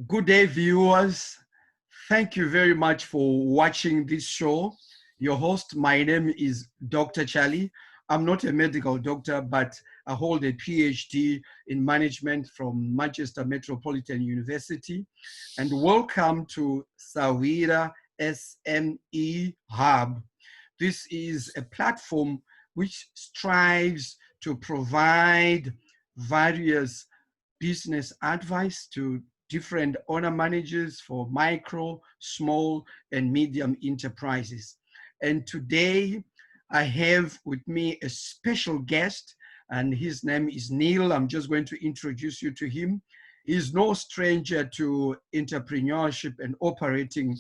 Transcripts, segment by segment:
Good day, viewers. Thank you very much for watching this show. Your host, my name is Dr. Charlie. I'm not a medical doctor, but I hold a PhD in management from Manchester Metropolitan University. And welcome to Sahwira SME Hub. This is a platform which strives to provide various business advice to different owner managers for micro, small, and medium enterprises. And today I have with me a special guest, and his name is Neil. I'm just going to introduce you to him. He's no stranger to entrepreneurship and operating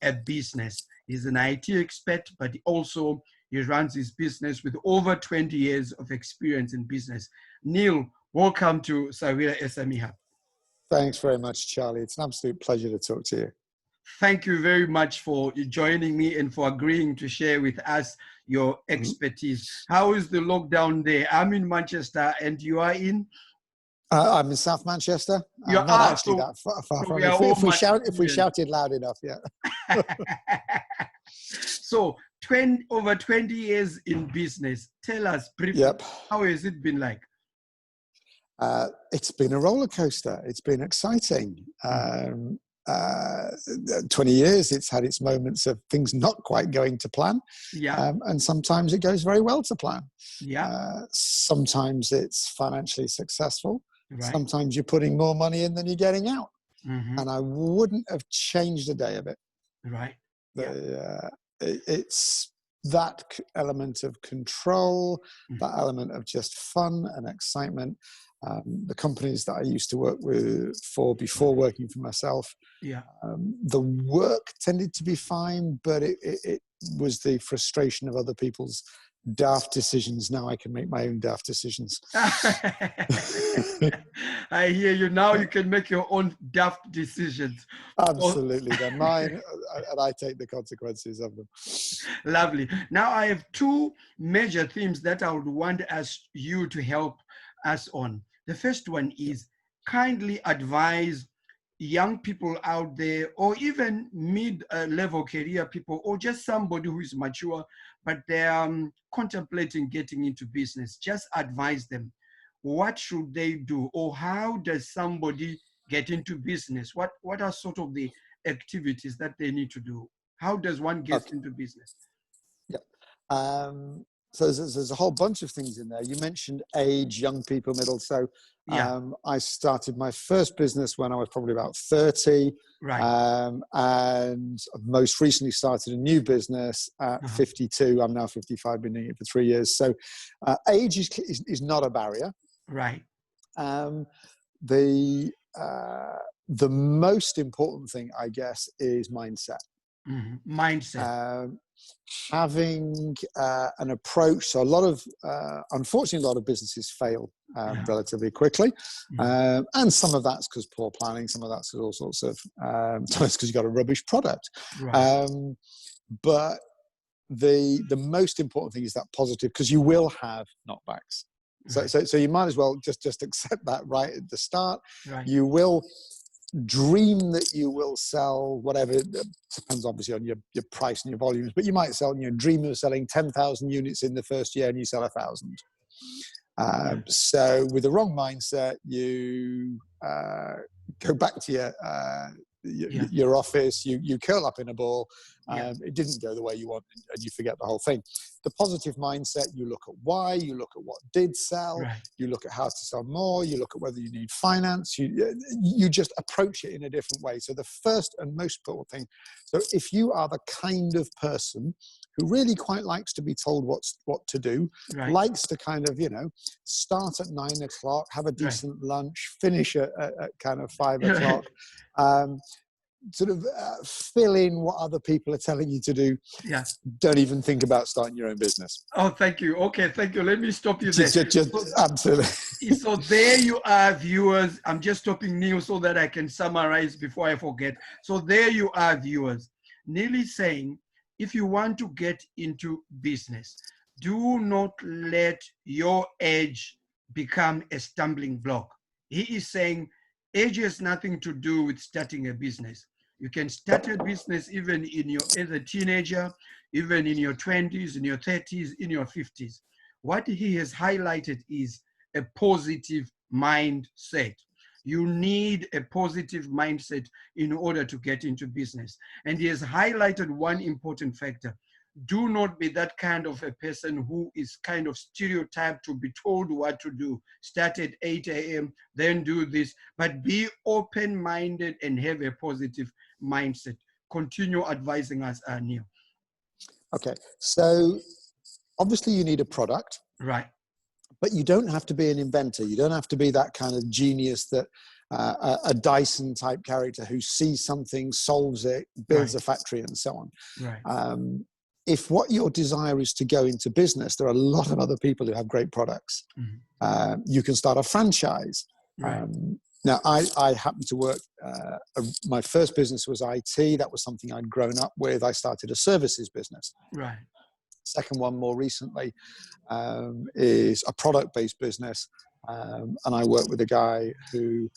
a business. He's an IT expert, but he runs his business with over 20 years of experience in business. Neil, welcome to Sahwira SME Hub. Thanks very much, Charlie. It's an absolute pleasure to talk to you. Thank you very much for joining me and for agreeing to share with us your expertise. How is the lockdown there? I'm in Manchester and you are in? I'm in South Manchester. You I'm not are, actually that far from it. If we shouted loud enough, yeah. So, over 20 years in business. Tell us briefly, how has it been like? It's been a roller coaster. It's been exciting. 20 years, it's had its moments of things not quite going to plan. Yeah. And sometimes it goes very well to plan. Yeah. Sometimes it's financially successful. Right. Sometimes you're putting more money in than you're getting out. Mm-hmm. And I wouldn't have changed a day of it. Right. It's that element of control, that element of just fun and excitement. The companies that I used to work for before working for myself, the work tended to be fine, but it was the frustration of other people's daft decisions. Now I can make my own daft decisions. I hear you. Now you can make your own daft decisions. Absolutely. They're mine, and I take the consequences of them. Lovely. Now I have two major themes that I would want you to help us on. The first one is kindly advise young people out there, or even mid-level career people, or just somebody who is mature, but they're contemplating getting into business. Just advise them. What should they do? Or how does somebody get into business? What are sort of the activities that they need to do? How does one get into business? Yeah. So there's a whole bunch of things in there. You mentioned age, young people, middle. So I started my first business when I was probably about 30. Right. And most recently started a new business at 52. I'm now 55, been doing it for 3 years. So age is not a barrier. Right. The most important thing, I guess, is mindset. Mm-hmm. Mindset. Having an approach. So unfortunately, a lot of businesses fail relatively quickly. And some of that's because poor planning, some of that's because all sorts of, sometimes because you've got a rubbish product. Right. But the most important thing is that positive, because you will have knockbacks. So you might as well just accept that right at the start. Right. You will dream that you will sell whatever. It depends obviously on your price and your volumes, but you might dream of selling 10,000 units in the first year and you sell 1,000. So with the wrong mindset, you go back to your office, you curl up in a ball. It didn't go the way you want, and you forget the whole thing. The positive mindset, you look at why, you look at what did sell, you look at how to sell more, you look at whether you need finance, you just approach it in a different way. So the first and most important thing, so if you are the kind of person who really quite likes to be told what to do, likes to kind of, start at 9 o'clock, have a decent lunch, finish at kind of 5 o'clock, fill in what other people are telling you to do. Don't even think about starting your own business. Oh, thank you. Okay, thank you. Let me stop you there. Absolutely. So there you are, viewers. I'm just stopping Neil so that I can summarize before I forget. So there you are, viewers. Neil is saying, if you want to get into business, do not let your age become a stumbling block. He is saying, age has nothing to do with starting a business. You can start a business even as a teenager, even in your 20s, in your 30s, in your 50s. What he has highlighted is a positive mindset. You need a positive mindset in order to get into business. And he has highlighted one important factor. Do not be that kind of a person who is kind of stereotyped to be told what to do. Start at 8 a.m., then do this, but be open-minded and have a positive mindset. Continue advising us, Neil. Okay, so obviously you need a product. Right. But you don't have to be an inventor. You don't have to be that kind of genius that a Dyson type character who sees something, solves it, builds a factory and so on. Right. If what your desire is to go into business, there are a lot of other people who have great products. Mm-hmm. You can start a franchise. Right. Now, I happen to work, my first business was IT. That was something I'd grown up with. I started a services business. Right. Second one more recently is a product-based business. And I work with a guy who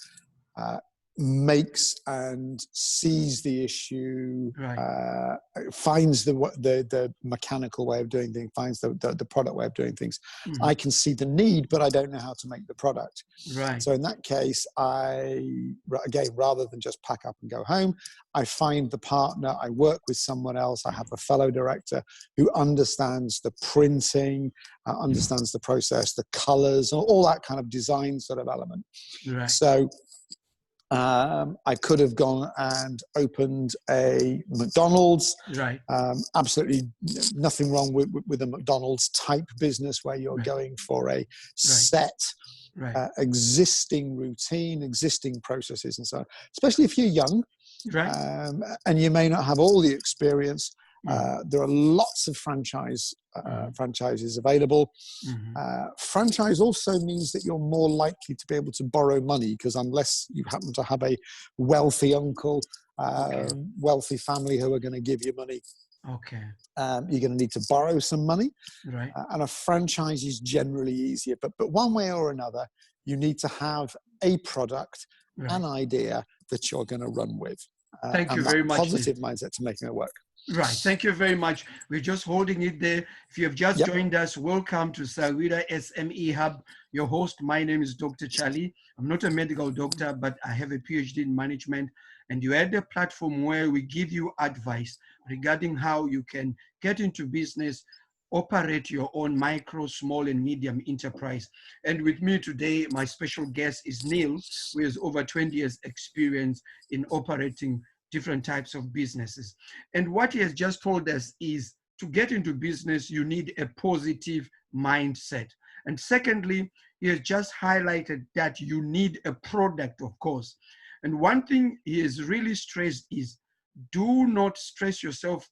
makes and sees the issue, right. Finds the mechanical way of doing things, finds the product way of doing things. Mm-hmm. I can see the need, but I don't know how to make the product. Right. So in that case, again, rather than just pack up and go home, I find the partner, I work with someone else, I have a fellow director who understands the printing, understands the process, the colors, all that kind of design sort of element. Right. So I could have gone and opened a McDonald's. Right. Absolutely nothing wrong with a McDonald's type business where you're going for a set, existing routine, existing processes and so on, especially if you're young. Right. And you may not have all the experience. There are lots of franchises available. Mm-hmm. Franchise also means that you're more likely to be able to borrow money, because unless you happen to have a wealthy uncle, wealthy family who are going to give you money, you're going to need to borrow some money. Right. And a franchise is generally easier. But one way or another, you need to have a product, an idea that you're going to run with. Thank you very much. Positive mindset to making it work. Right. Thank you very much. We're just holding it there. If you have just joined us, welcome to Sahwira SME Hub. Your host, my name is Dr. Charlie. I'm not a medical doctor, but I have a PhD in management. And you're at the platform where we give you advice regarding how you can get into business, operate your own micro, small, and medium enterprise. And with me today, my special guest is Neil, who has over 20 years experience in operating different types of businesses. And what he has just told us is to get into business, you need a positive mindset. And secondly, he has just highlighted that you need a product, of course. And one thing he has really stressed is do not stress yourself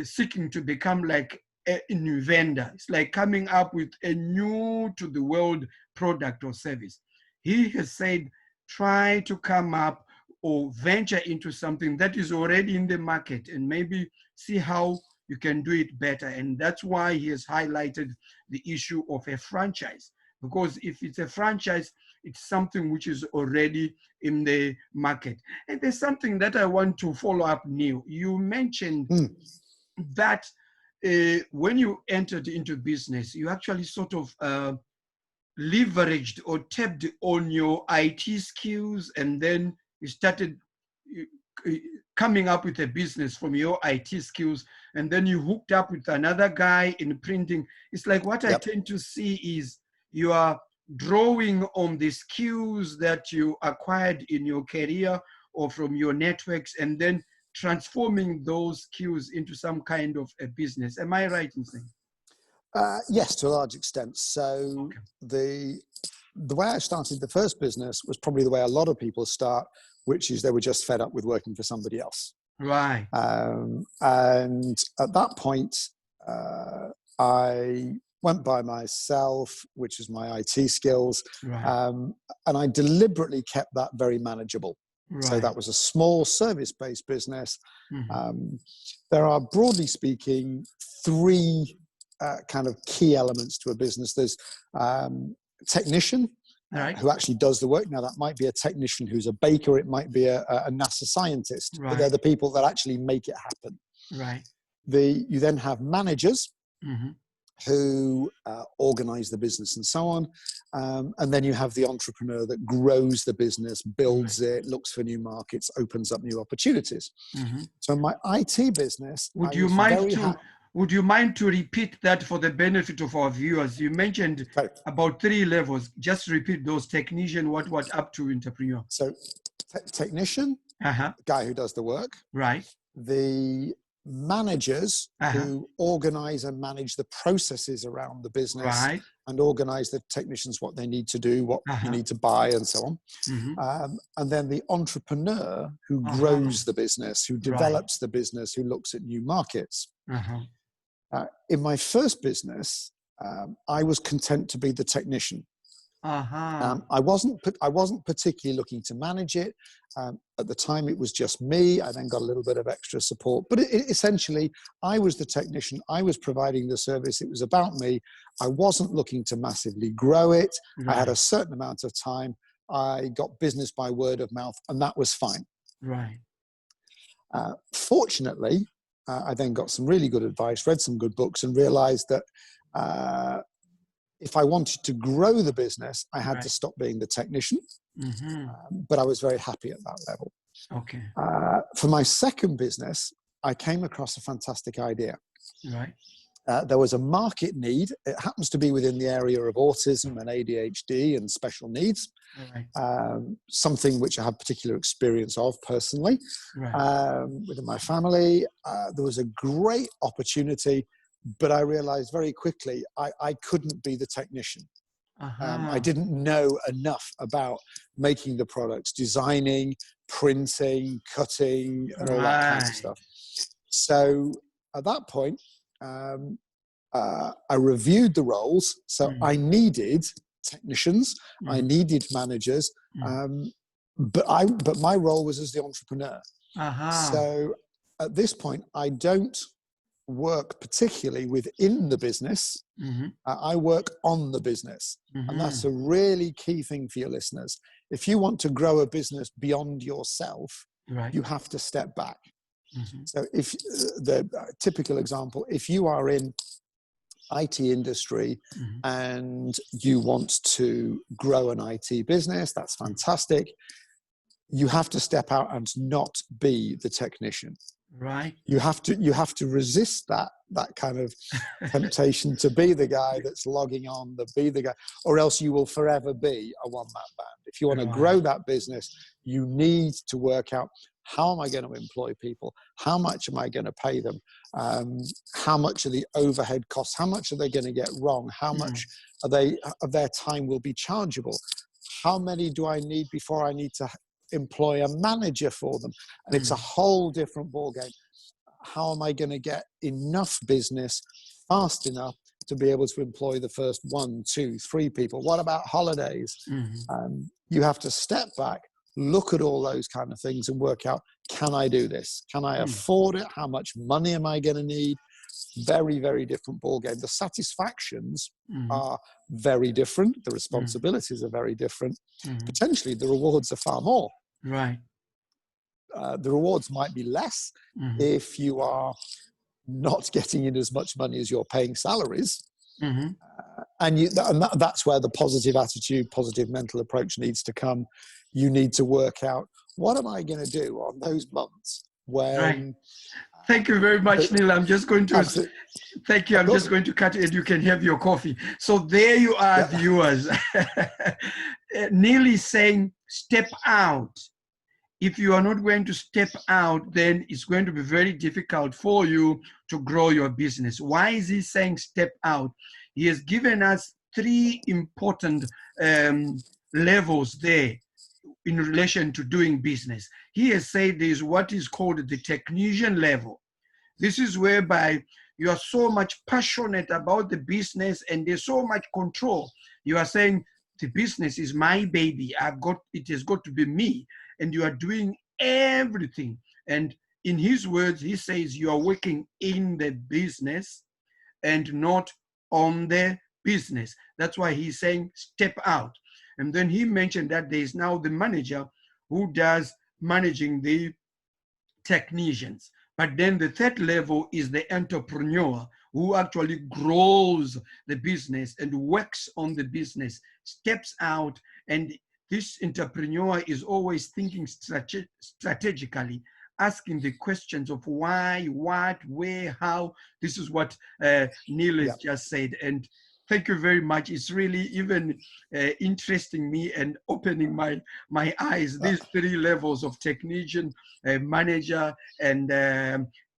seeking to become like an inventor. It's like coming up with a new to the world product or service. He has said, try to come up or venture into something that is already in the market and maybe see how you can do it better. And that's why he has highlighted the issue of a franchise. Because if it's a franchise, it's something which is already in the market. And there's something that I want to follow up, Neil. You mentioned that when you entered into business, you actually sort of leveraged or tapped on your IT skills, and then you started coming up with a business from your IT skills, and then you hooked up with another guy in printing. It's like what I tend to see is you are drawing on the skills that you acquired in your career or from your networks, and then transforming those skills into some kind of a business. Am I right in saying? Yes, to a large extent. So the way I started the first business was probably the way a lot of people start, which is they were just fed up with working for somebody else. Right. And at that point, I went by myself, which is my IT skills, and I deliberately kept that very manageable. Right. So that was a small service-based business. Mm-hmm. There are, broadly speaking, three kind of key elements to a business. There's technician, Right. who actually does the work. Now, that might be a technician who's a baker. It might be a NASA scientist. Right. But they're the people that actually make it happen. Right. You then have managers Mm-hmm. who organize the business and so on. And then you have the entrepreneur that grows the business, builds it, looks for new markets, opens up new opportunities. Mm-hmm. So my IT business, would you mind to repeat that for the benefit of our viewers? You mentioned about 3 levels. Just repeat those: technician, what up to entrepreneur. So technician, guy who does the work. Right. The managers who organize and manage the processes around the business, and organize the technicians what they need to do, what you need to buy, and so on. Mm-hmm. And then the entrepreneur who grows the business, who develops the business, who looks at new markets. In my first business, I was content to be the technician. I wasn't particularly looking to manage it. At the time, it was just me. I then got a little bit of extra support. But essentially, I was the technician. I was providing the service. It was about me. I wasn't looking to massively grow it. I had a certain amount of time. I got business by word of mouth, and that was fine. Right. Fortunately, I then got some really good advice, read some good books, and realized that if I wanted to grow the business, I had to stop being the technician. But I was very happy at that level. Okay. For my second business, I came across a fantastic idea. Right. There was a market need. It happens to be within the area of autism and ADHD and special needs. Something which I have particular experience of personally. Within my family, there was a great opportunity, but I realized very quickly I couldn't be the technician. I didn't know enough about making the products, designing, printing, cutting, and all that kind of stuff. So at that point, I reviewed the roles. So I needed technicians, I needed managers, but my role was as the entrepreneur. So at this point, I don't work particularly within the business. I work on the business. And that's a really key thing for your listeners. If you want to grow a business beyond yourself, you have to step back. So if the typical example, if you are in IT industry and you want to grow an IT business, that's fantastic. You have to step out and not be the technician. Right. You have to resist that kind of temptation to be the guy that's logging on, to be the guy, or else you will forever be a one-man band. If you want to grow that business, you need to work out, how am I going to employ people? How much am I going to pay them? How much are the overhead costs? How much are they going to get wrong? How much of their time will be chargeable? How many do I need before I need to employ a manager for them? And it's a whole different ballgame. How am I going to get enough business fast enough to be able to employ the first 1, 2, 3 people? What about holidays? You have to step back, look at all those kind of things and work out, can I do this? Can I afford it? How much money am I going to need? Very, very different ballgame. The satisfactions are very different. The responsibilities are very different. Potentially, the rewards are far more. Right. The rewards might be less if you are not getting in as much money as you're paying salaries. And that's where the positive attitude, positive mental approach needs to come. You need to work out, what am I going to do on those months when... Thank you very much, Neil. I'm just going to... Thank you. I'm just going to cut it. You can have your coffee. So there you are, viewers. Neil is saying, step out. If you are not going to step out, then it's going to be very difficult for you to grow your business. Why is he saying step out? He has given us 3 important levels there in relation to doing business. He has said there's what is called the technician level. This is whereby you are so much passionate about the business and there's so much control. You are saying, the business is my baby. It has got to be me. And you are doing everything. And in his words, he says you are working in the business and not on the business. That's why he's saying step out. And then he mentioned that there is now the manager who does managing the technicians. But then the third level is the entrepreneur who actually grows the business and works on the business, steps out, and this entrepreneur is always thinking strategically, asking the questions of why, what, where, how. This is what Neil has just said. And thank you very much. It's really even interesting me and opening my eyes. These three levels of technician, manager, and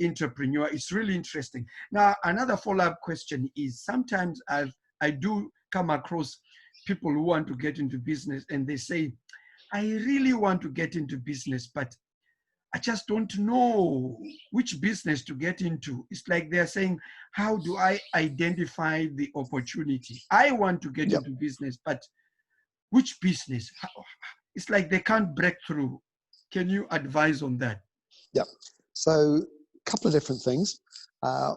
entrepreneur. It's really interesting. Now, another follow-up question is sometimes I do come across people who want to get into business and they say, I really want to get into business, but I just don't know which business to get into. It's like they're saying, how do I identify the opportunity? I want to get into business, but which business? It's like they can't break through. Can you advise on that? Yeah. So a couple of different things.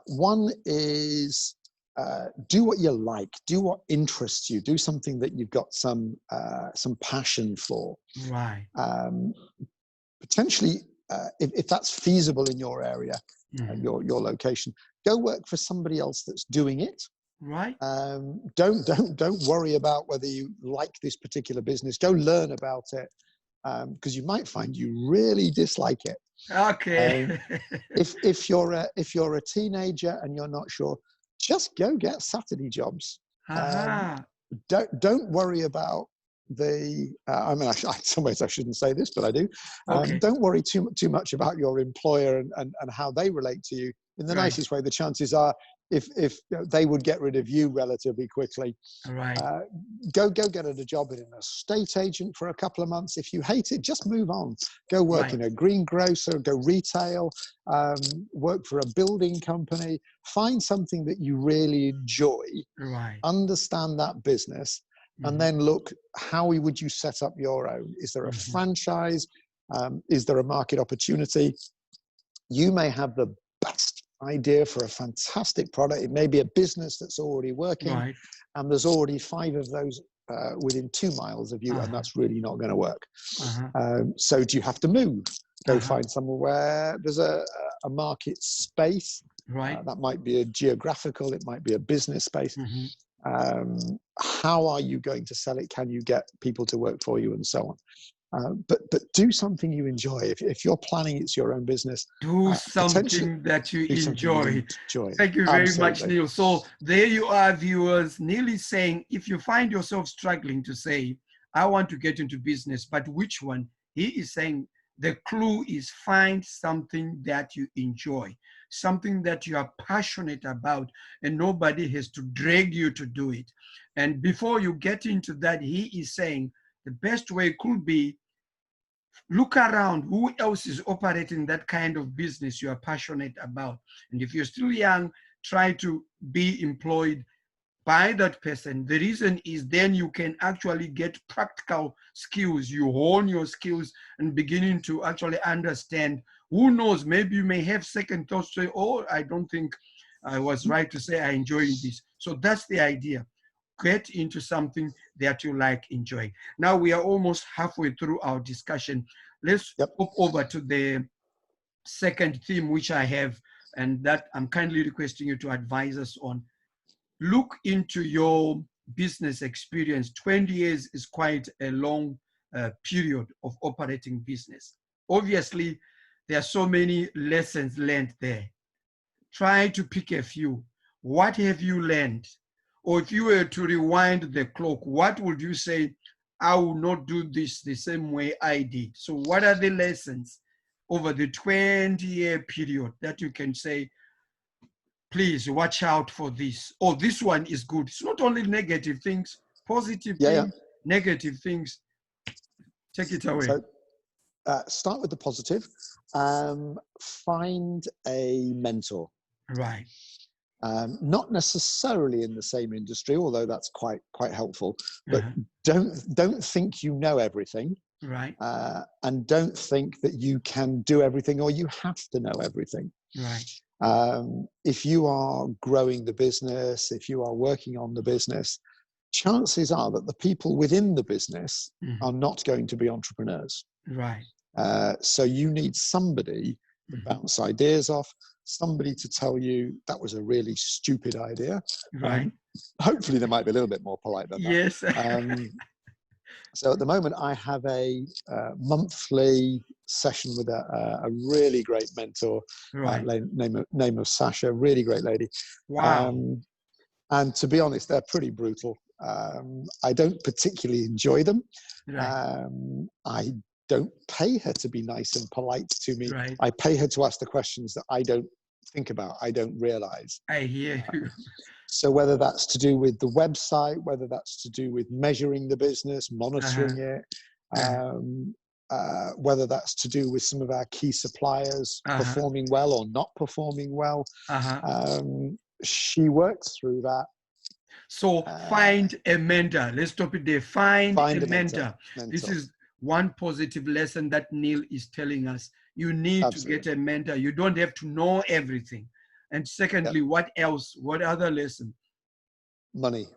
One is do what you like, do what interests you, do something that you've got some passion for. Right. Potentially, if that's feasible in your area, your location, go work for somebody else that's doing it. Right. Don't worry about whether you like this particular business. Go learn about it, because you might find you really dislike it. Okay. If you're a teenager and you're not sure, just go get Saturday jobs. Don't worry about the. I mean, in some ways I shouldn't say this, but I do. Don't worry too much about your employer and how they relate to you. In the nicest way, the chances are, if they would get rid of you relatively quickly, go get a job in an estate agent for a couple of months. If you hate it, just move on. Go work in a greengrocer, go retail, work for a building company. Find something that you really enjoy. Understand that business, and then look, how would you set up your own? Is there a franchise? Is there a market opportunity? You may have the best idea for a fantastic product. It may be a business that's already working, and there's already 5 of those within 2 miles of you, and that's really not going to work. So do you have to move? Go find somewhere where there's a market space. That might be a geographical, it might be a business space. How are you going to sell it? Can you get people to work for you, and so on? But do something you enjoy. If you're planning it's your own business, do something that you enjoy. Thank you very much, Neil. So there you are, viewers. Neil is saying, if you find yourself struggling to say, I want to get into business, but which one? He is saying the clue is find something that you enjoy, something that you are passionate about, and nobody has to drag you to do it. And before you get into that, he is saying the best way could be look around who else is operating that kind of business you are passionate about. And if you're still young, try to be employed by that person. The reason is then you can actually get practical skills. You hone your skills and beginning to actually understand. Who knows, maybe you may have second thoughts, say, oh, I don't think I was right to say I enjoy this. So that's the idea. Get into something that you like enjoying. Now we are almost halfway through our discussion. Let's move over to the second theme, which I have, and that I'm kindly requesting you to advise us on. Look into your business experience. 20 years is quite a long period of operating business. Obviously, there are so many lessons learned there. Try to pick a few. What have you learned? Or if you were to rewind the clock, what would you say, I will not do this the same way I did? So what are the lessons over the 20-year period that you can say, please watch out for this, or this one is good? It's not only negative things, positive things, negative things. Take it away. So start with the positive. Find a mentor. Right. Not necessarily in the same industry, although that's quite helpful. But don't think you know everything. Right. And don't think that you can do everything or you have to know everything. Right. If you are growing the business, if you are working on the business, chances are that the people within the business are not going to be entrepreneurs. Right. So you need somebody to bounce ideas off, somebody to tell you that was a really stupid idea. Right. Hopefully they might be a little bit more polite than that. Yes. So at the moment I have a monthly session with a really great mentor, Right. name of Sasha, really great lady. Wow. And to be honest, they're pretty brutal. I don't particularly enjoy them. Right. I don't pay her to be nice and polite to me. Right. I pay her to ask the questions that I don't think about, I don't realize. I hear you. So whether that's to do with the website, whether that's to do with measuring the business, monitoring it, whether that's to do with some of our key suppliers performing well or not performing well, she works through that. So find a mentor. Let's stop it there. Find a mentor. This is one positive lesson that Neil is telling us. You need to get a mentor. You don't have to know everything. And secondly, what else? What other lesson? Money.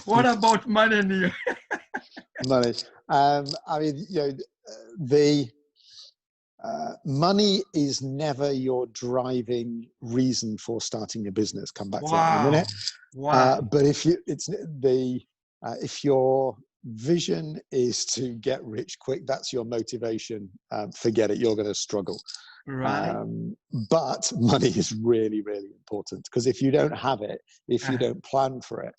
What about money, Neil? Money. I mean, you know, the money is never your driving reason for starting a business. Come back to that in a minute. Wow. But if you, if your vision is to get rich quick, that's your motivation. Forget it. You're going to struggle. Right. But money is really, really important, because if you don't have it, if you don't plan for it,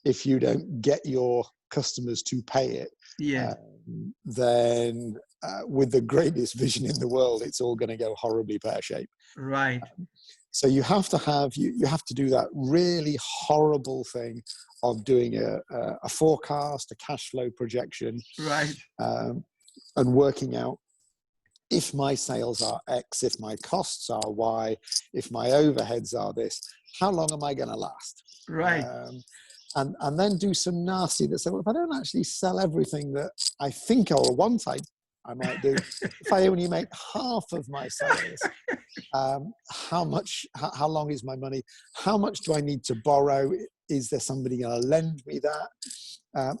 if you don't get your customers to pay it, then with the greatest vision in the world, it's all going to go horribly pear-shaped. Right. So you have to have, you have to do that really horrible thing of doing a forecast, a cash flow projection, right, and working out, if my sales are X, if my costs are Y, if my overheads are this, how long am I going to last? Right. And then do some nasty that say, well, if I don't actually sell everything that I think or want I might do, if I only make half of my sales, how long is my money? How much do I need to borrow? Is there somebody going to lend me that?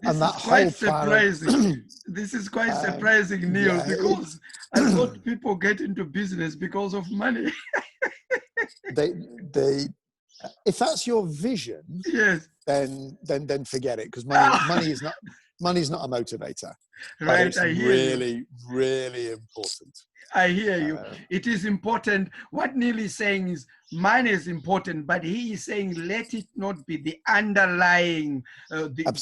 And that whole surprising. This is quite surprising, Neil, because I thought people get into business because of money. If that's your vision, yes, then forget it, because money is not a motivator. Right, but it's really important. I hear you. It is important. What Neil is saying is money is important, but he is saying let it not be the underlying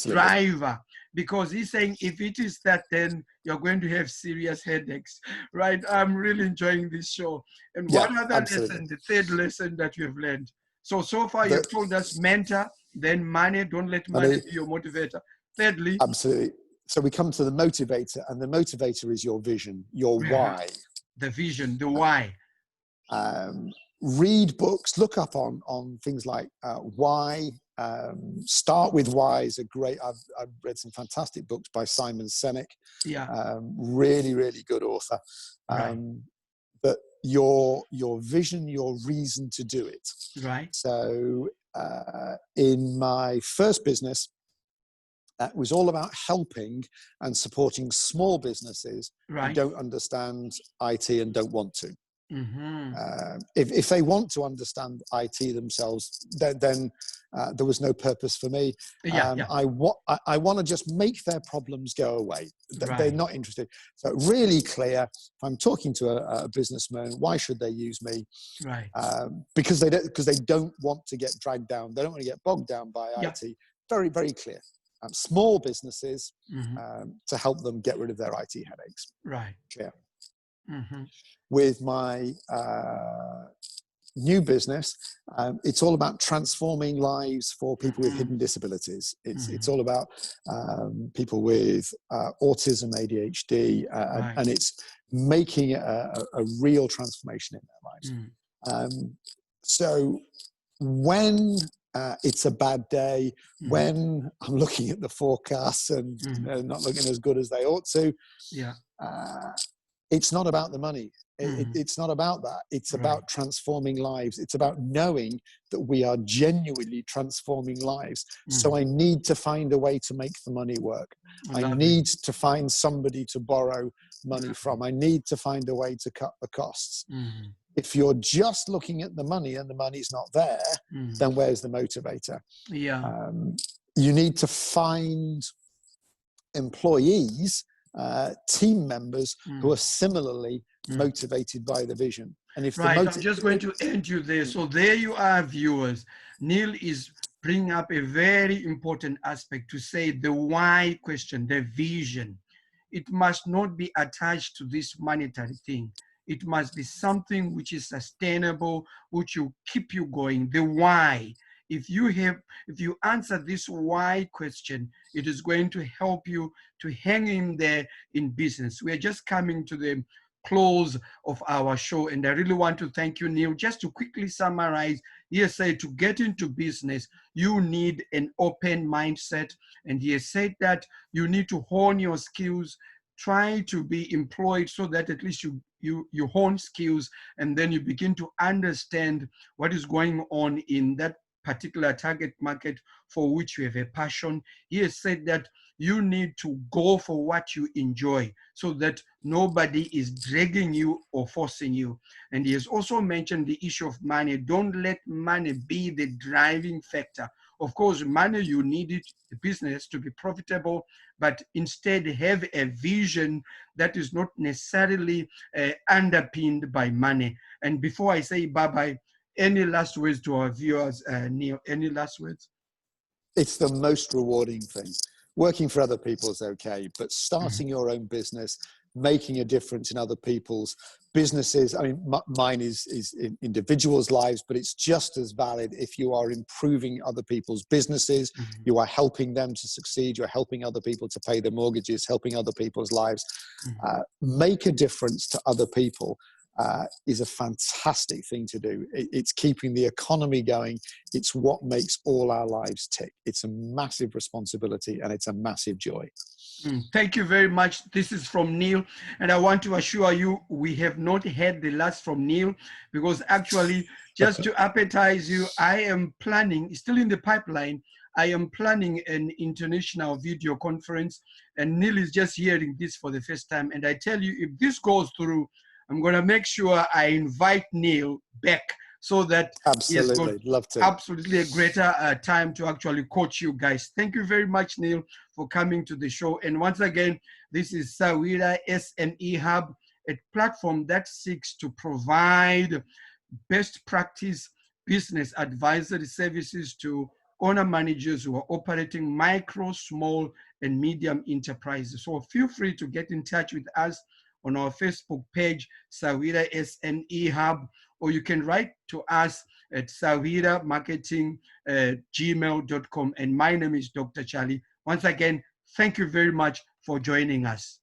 driver, because he's saying if it is that, then you're going to have serious headaches. Right? I'm really enjoying this show. And what other lesson, the third lesson that you have learned? So far you've told us mentor, then money, don't let money be your motivator. Thirdly, absolutely. So we come to the motivator, and the motivator is your vision, your why. The vision, the why. Read books, look up on things like why. Start with Why is a great, I've read some fantastic books by Simon Sinek. Really, really good author. But your vision, your reason to do it. Right. So in my first business, it was all about helping and supporting small businesses who don't understand IT and don't want to. If they want to understand IT themselves, then there was no purpose for me. I want to just make their problems go away. They're not interested. So really clear. If I'm talking to a businessman, why should they use me? Right. Because they don't want to get dragged down. They don't want to get bogged down by IT. Very, very clear. Small businesses to help them get rid of their IT headaches. Right. Clear. With my new business, it's all about transforming lives for people with hidden disabilities. It's all about people with autism, ADHD, and it's making a real transformation in their lives. So when it's a bad day, when I'm looking at the forecasts and not looking as good as they ought to, it's not about the money. It's not about that. It's about transforming lives. It's about knowing that we are genuinely transforming lives. So I need to find a way to make the money work. I need to find somebody to borrow money from. I need to find a way to cut the costs. If you're just looking at the money and the money's not there, then where's the motivator? You need to find employees, team members who are similarly motivated by the vision. And if I'm just going to end you there. So there you are, viewers. Neil is bringing up a very important aspect to say the why question, the vision. It must not be attached to this monetary thing. It must be something which is sustainable, which will keep you going. The why. If you answer this why question, it is going to help you to hang in there in business. We are just coming to the close of our show, and I really want to thank you, Neil. Just to quickly summarize, he has said to get into business, you need an open mindset, and he has said that you need to hone your skills, try to be employed so that at least you hone skills, and then you begin to understand what is going on in that particular target market for which you have a passion. He has said that you need to go for what you enjoy so that nobody is dragging you or forcing you. And he has also mentioned the issue of money. Don't let money be the driving factor. Of course, money, you need it, the business to be profitable, but instead have a vision that is not necessarily underpinned by money. And before I say bye-bye, any last words to our viewers, Neil? Any last words? It's the most rewarding thing. Working for other people is okay, but starting your own business, making a difference in other people's businesses. I mean, mine is in individuals' lives, but it's just as valid if you are improving other people's businesses. You are helping them to succeed. You're helping other people to pay their mortgages, helping other people's lives. Make a difference to other people. Is a fantastic thing to do. It's keeping the economy going. It's what makes all our lives tick. It's a massive responsibility and it's a massive joy. Thank you very much. This is from Neil, and I want to assure you we have not had the last from Neil, because actually, just to appetize you, I am planning, still in the pipeline, I am planning an international video conference, and Neil is just hearing this for the first time. And I tell you, if this goes through, I'm going to make sure I invite Neil back so that absolutely love to. Absolutely a greater time to actually coach you guys. Thank you very much, Neil, for coming to the show. And once again, this is Sahwira SME Hub, a platform that seeks to provide best practice business advisory services to owner managers who are operating micro, small, and medium enterprises. So feel free to get in touch with us on our Facebook page, Sahwira SME Hub, or you can write to us at sahwiramarketing@gmail.com. And my name is Dr. Charlie. Once again, thank you very much for joining us.